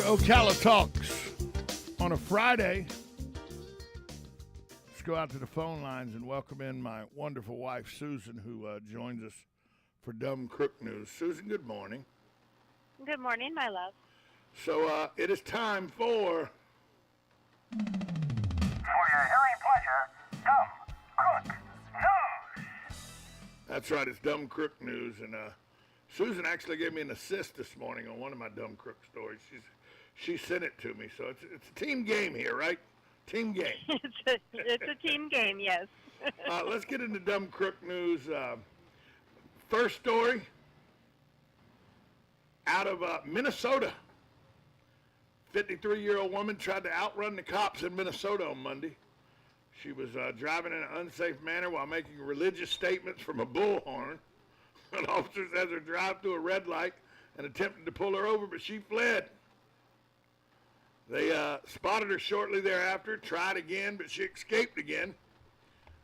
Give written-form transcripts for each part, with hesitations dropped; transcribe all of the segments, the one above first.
Ocala Talks on a Friday. Let's go out to the phone lines and welcome in my wonderful wife, Susan, who joins us for Dumb Crook News. Susan, good morning. Good morning, my love. So it is time for your hearing pleasure, Dumb Crook News. That's right, it's Dumb Crook News, and Susan actually gave me an assist this morning on one of my Dumb Crook stories. She sent it to me, so it's a team game here, right? Team game. It's a team game, yes. Let's get into Dumb Crook News. First story out of Minnesota. 53-year-old woman tried to outrun the cops in Minnesota on Monday. She was driving in an unsafe manner while making religious statements from a bullhorn. An officer has her drive through a red light and attempted to pull her over, but she fled. They spotted her shortly thereafter, tried again, but she escaped again.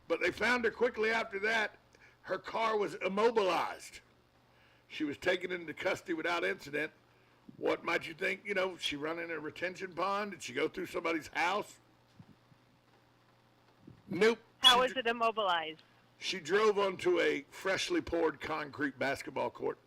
But they found her quickly after that. Her car was immobilized. She was taken into custody without incident. What might you think? You know, she run in a retention pond? Did she go through somebody's house? Nope. How is it immobilized? She drove onto a freshly poured concrete basketball court.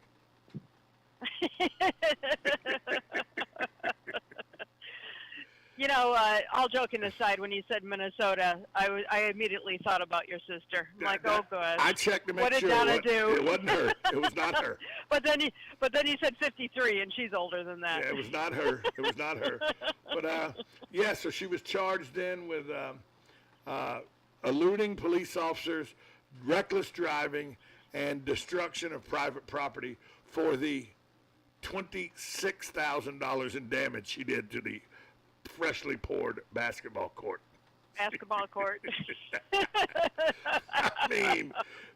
You know, all joking aside, when you said Minnesota, I immediately thought about your sister. I'm like, oh, good. I checked to make what sure did Donna do? It wasn't her. It was not her. But then you said 53, and she's older than that. Yeah, it was not her. It was not her. But yeah, so she was charged in with eluding police officers, reckless driving, and destruction of private property for the $26,000 in damage she did to the freshly poured basketball court. Basketball court. I mean,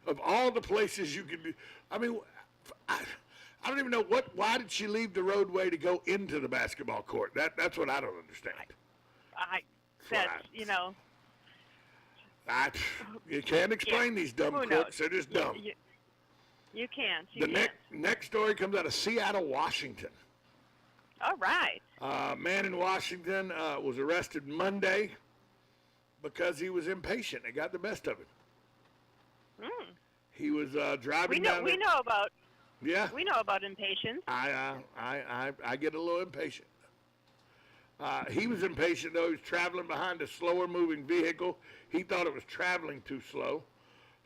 of all the places you could do, I mean, I don't even know why did she leave the roadway to go into the basketball court? That's what I don't understand. You know. You can't explain these dumb crooks. They're just dumb. You can't. Next story comes out of Seattle, Washington. All right. A man in Washington was arrested Monday because he was impatient. It got the best of him. He was driving down. We know about. Yeah. We know about impatience. I get a little impatient. He was impatient, though. He was traveling behind a slower-moving vehicle. He thought it was traveling too slow.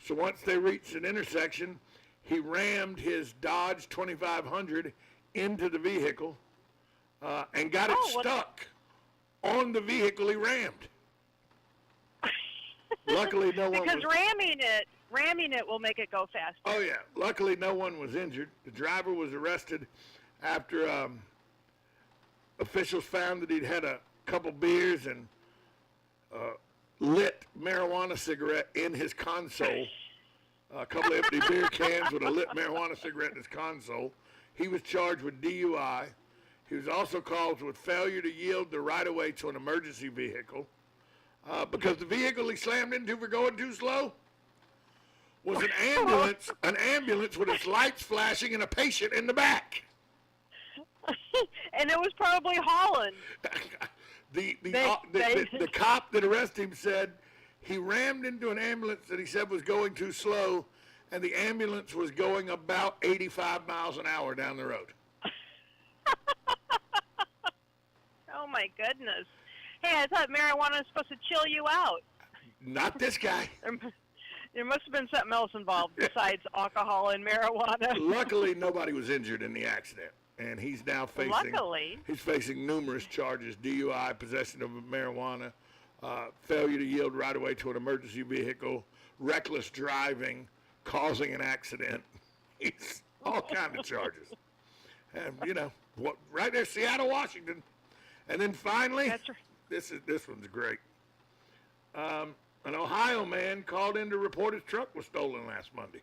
So once they reached an intersection, he rammed his Dodge 2500 into the vehicle and got it stuck on the vehicle he rammed. Luckily, no one because ramming it will make it go faster. Oh, yeah. Luckily, no one was injured. The driver was arrested after officials found that he'd had a couple beers and lit marijuana cigarette in his console. A couple of empty beer cans with a lit marijuana cigarette in his console. He was charged with DUI. He was also charged with failure to yield the right-of-way to an emergency vehicle because the vehicle he slammed into for going too slow was an ambulance with its lights flashing and a patient in the back. And it was probably hauling. The cop that arrested him said he rammed into an ambulance that he said was going too slow, and the ambulance was going about 85 miles an hour down the road. Oh, my goodness. Hey, I thought marijuana was supposed to chill you out. Not this guy. There must have been something else involved besides alcohol and marijuana. Luckily, nobody was injured in the accident. And he's now facing numerous charges: DUI, possession of marijuana, failure to yield right away to an emergency vehicle, reckless driving, causing an accident. He's all kinds of charges. And you know, right there, Seattle, Washington. And then finally, that's right. This one's great. An Ohio man called in to report his truck was stolen last Monday.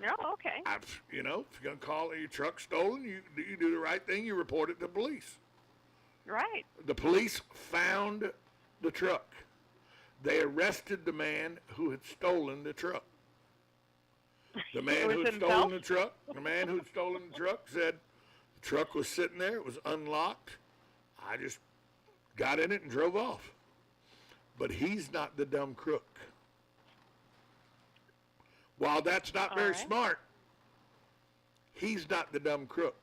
Oh, okay. If you're going to call your truck stolen, you do the right thing. You report it to police. Right. The police found the truck. They arrested the man who had stolen the truck. The man who had stolen the truck said the truck was sitting there. It was unlocked. I just got in it and drove off. But he's not the dumb crook. While that's not very smart, he's not the dumb crook.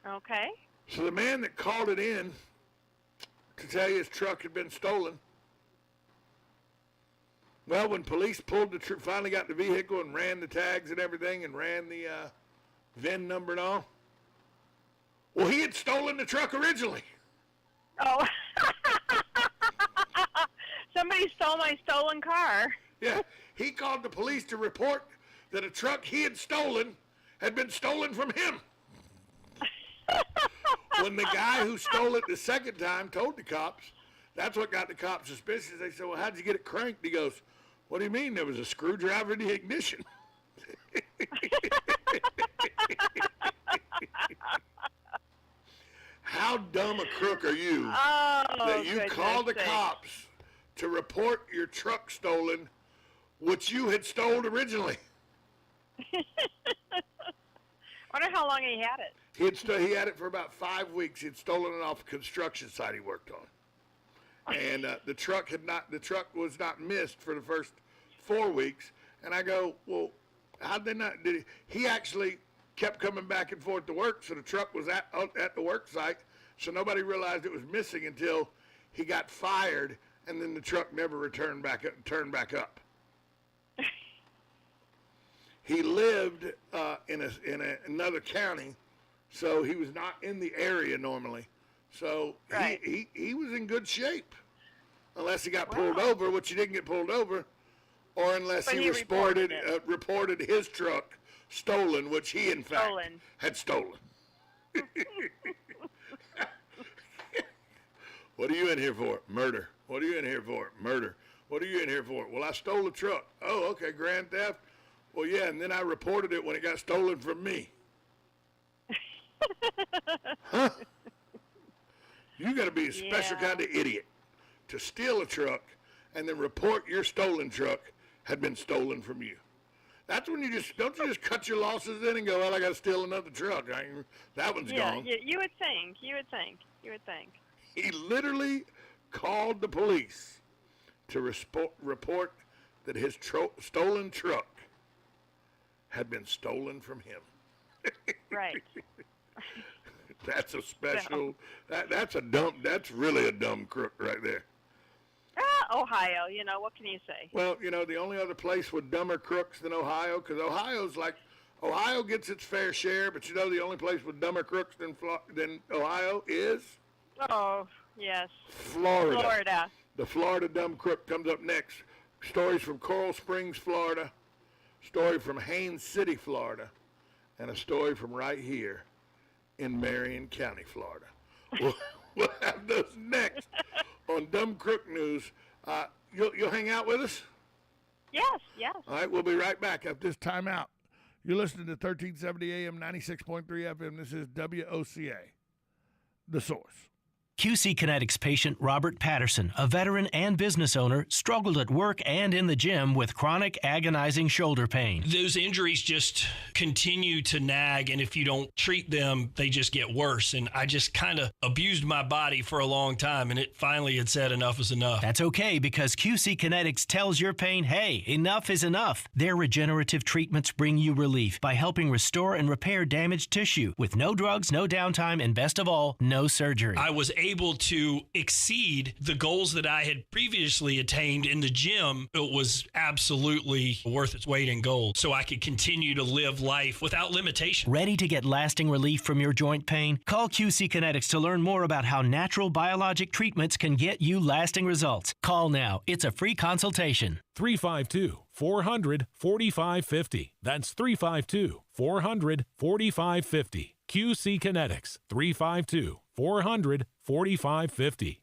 Okay. So the man that called it in to tell you his truck had been stolen, well, when police pulled finally got the vehicle and ran the tags and everything and ran the VIN number and all, well, he had stolen the truck originally. Oh. Somebody stole my stolen car. Yeah, he called the police to report that a truck he had stolen had been stolen from him. When the guy who stole it the second time told the cops, that's what got the cops suspicious. They said, well, how'd you get it cranked? He goes, what do you mean? There was a screwdriver in the ignition. How dumb a crook are you that you called the cops to report your truck stolen, which you had stolen originally? Wonder how long he had it. He had it for about 5 weeks. He'd stolen it off a construction site he worked on, and the truck was not missed for the first 4 weeks. And I go, well, how'd they not? He actually kept coming back and forth to work, so the truck was at the work site, so nobody realized it was missing until he got fired, and then the truck never turned back up. He lived in another county, so he was not in the area normally. So he was in good shape, unless he got pulled over, which he didn't get pulled over, or unless he reported his truck stolen, which he in fact had stolen. What are you in here for? Murder. What are you in here for? Murder. What are you in here for? Well, I stole the truck. Oh, okay, grand theft. Well, yeah, and then I reported it when it got stolen from me. Huh? You got to be a special kind of idiot to steal a truck and then report your stolen truck had been stolen from you. That's when don't you just cut your losses in and go, well, I got to steal another truck. That one's gone. Yeah, you would think. He literally called the police to report that his stolen truck had been stolen from him. Right. That's a special. That's really a dumb crook right there. Ohio. What can you say? Well, the only other place with dumber crooks than Ohio, because Ohio gets its fair share, but the only place with dumber crooks than Ohio is. Oh yes. Florida. The Florida dumb crook comes up next. Stories from Coral Springs, Florida. Story from Haines City, Florida, and a story from right here in Marion County, Florida. We'll have those next on Dumb Crook News. You'll hang out with us? Yes. All right, we'll be right back after this timeout. You're listening to 1370 AM, 96.3 FM. This is WOCA, The Source. QC Kinetics patient Robert Patterson, a veteran and business owner, struggled at work and in the gym with chronic, agonizing shoulder pain. Those injuries just continue to nag, and if you don't treat them, they just get worse. And I just kind of abused my body for a long time, and it finally had said enough is enough. That's okay, because QC Kinetics tells your pain, hey, enough is enough. Their regenerative treatments bring you relief by helping restore and repair damaged tissue with no drugs, no downtime, and best of all, no surgery. I was able to exceed the goals that I had previously attained in the gym. It was absolutely worth its weight in gold, so I could continue to live life without limitation. Ready to get lasting relief from your joint pain? Call QC Kinetics to learn more about how natural biologic treatments can get you lasting results. Call now. It's a free consultation. 352-400-4550. That's 352-400-4550. QC Kinetics, 352-400-4550.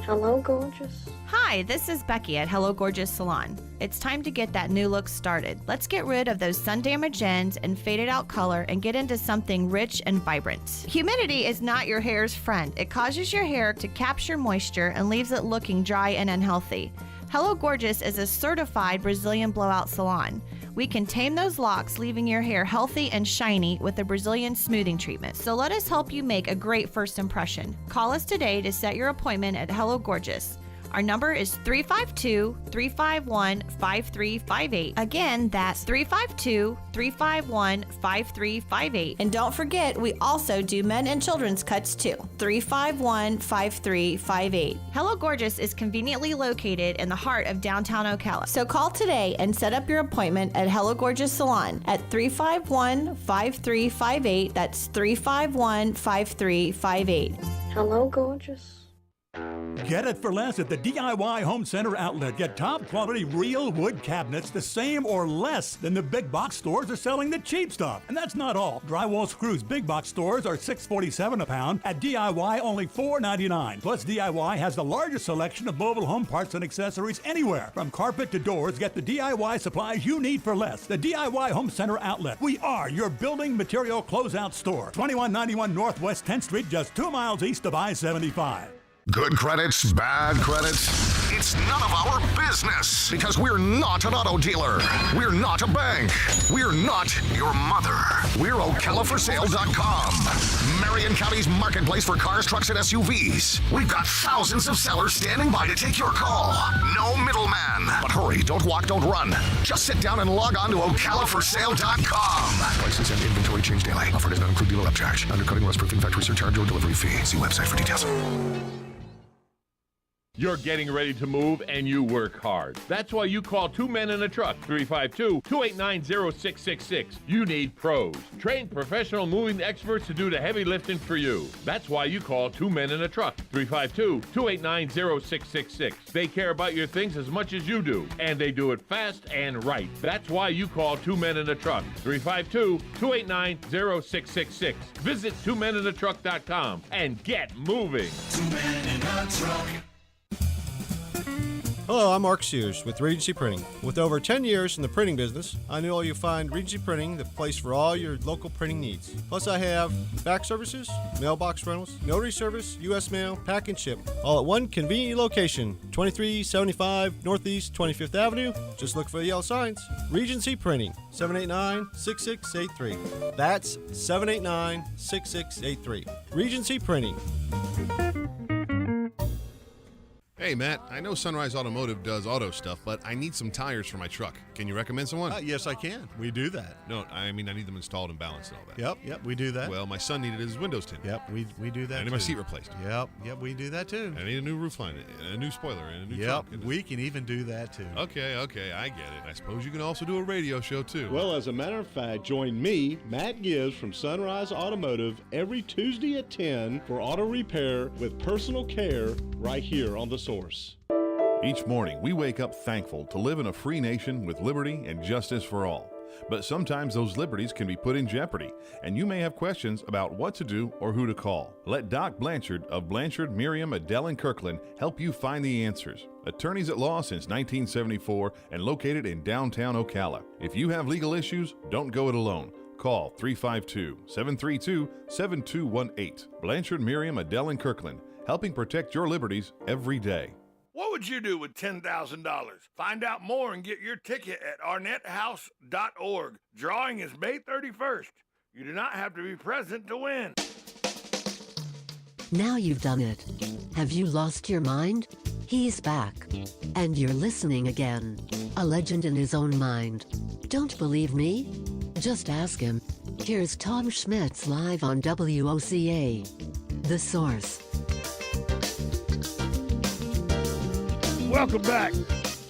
Hello, gorgeous. Hi, this is Becky at Hello Gorgeous Salon. It's time to get that new look started. Let's get rid of those sun-damaged ends and faded out color and get into something rich and vibrant. Humidity is not your hair's friend. It causes your hair to capture moisture and leaves it looking dry and unhealthy. Hello Gorgeous is a certified Brazilian blowout salon. We can tame those locks, leaving your hair healthy and shiny with a Brazilian smoothing treatment. So let us help you make a great first impression. Call us today to set your appointment at Hello Gorgeous. Our number is 352-351-5358. Again, that's 352-351-5358. And don't forget, we also do men and children's cuts too. 351-5358. Hello Gorgeous is conveniently located in the heart of downtown Ocala. So call today and set up your appointment at Hello Gorgeous Salon at 351-5358. That's 351-5358. Hello, gorgeous. Get it for less at the DIY Home Center outlet. Get top quality real wood cabinets the same or less than the big box stores are selling the cheap stuff. And that's not all. Drywall screws big box stores are $6.47 a pound. At DIY, only $4.99. Plus, DIY has the largest selection of mobile home parts and accessories anywhere. From carpet to doors, get the DIY supplies you need for less. The DIY Home Center outlet. We are your building material closeout store. 2191 Northwest 10th Street, just 2 miles east of I-75. Good credits, bad credits. It's none of our business because we're not an auto dealer. We're not a bank. We're not your mother. We're OcalaForSale.com. Marion County's marketplace for cars, trucks, and SUVs. We've got thousands of sellers standing by to take your call. No middleman. But hurry, don't walk, don't run. Just sit down and log on to OcalaForSale.com. Prices and inventory change daily. Offer does not include dealer upcharge, undercutting, rust-proofing, factory surcharge, or delivery fee. See website for details. You're getting ready to move and you work hard. That's why you call Two Men in a Truck, 352-289-0666. You need pros. Trained professional moving experts to do the heavy lifting for you. That's why you call Two Men in a Truck, 352-289-0666. They care about your things as much as you do, and they do it fast and right. That's why you call Two Men in a Truck, 352-289-0666. Visit twomeninatruck.com and get moving. Two Men in a Truck. Hello, I'm Mark Sears with Regency Printing. With over 10 years in the printing business, I know you'll find Regency Printing the place for all your local printing needs. Plus, I have fax services, mailbox rentals, notary service, U.S. mail, pack and ship, all at one convenient location, 2375 Northeast 25th Avenue. Just look for the yellow signs. Regency Printing, 789-6683. That's 789-6683. Regency Printing. Hey, Matt, I know Sunrise Automotive does auto stuff, but I need some tires for my truck. Can you recommend someone? Yes, I can. We do that. No, I mean, I need them installed and balanced and all that. Yep, we do that. Well, my son needed his windows tinted. Yep, we do that. I need my seat replaced. Yep, we do that too. I need a new roof line, a new spoiler, and a new trunk. Yep, we can even do that too. Okay, I get it. I suppose you can also do a radio show too. Well, as a matter of fact, join me, Matt Gibbs from Sunrise Automotive, every Tuesday at 10 for auto repair with personal care right here on The Source. Each morning, we wake up thankful to live in a free nation with liberty and justice for all. But sometimes those liberties can be put in jeopardy, and you may have questions about what to do or who to call. Let Doc Blanchard of Blanchard, Miriam, Adele, and Kirkland help you find the answers. Attorneys at law since 1974 and located in downtown Ocala. If you have legal issues, don't go it alone. Call 352-732-7218. Blanchard, Miriam, Adele, and Kirkland, helping protect your liberties every day. What would you do with $10,000? Find out more and get your ticket at arnetthouse.org. Drawing is May 31st. You do not have to be present to win. Now you've done it. Have you lost your mind? He's back. And you're listening again. A legend in his own mind. Don't believe me? Just ask him. Here's Tom Schmitz live on WOCA. The Source. Welcome back.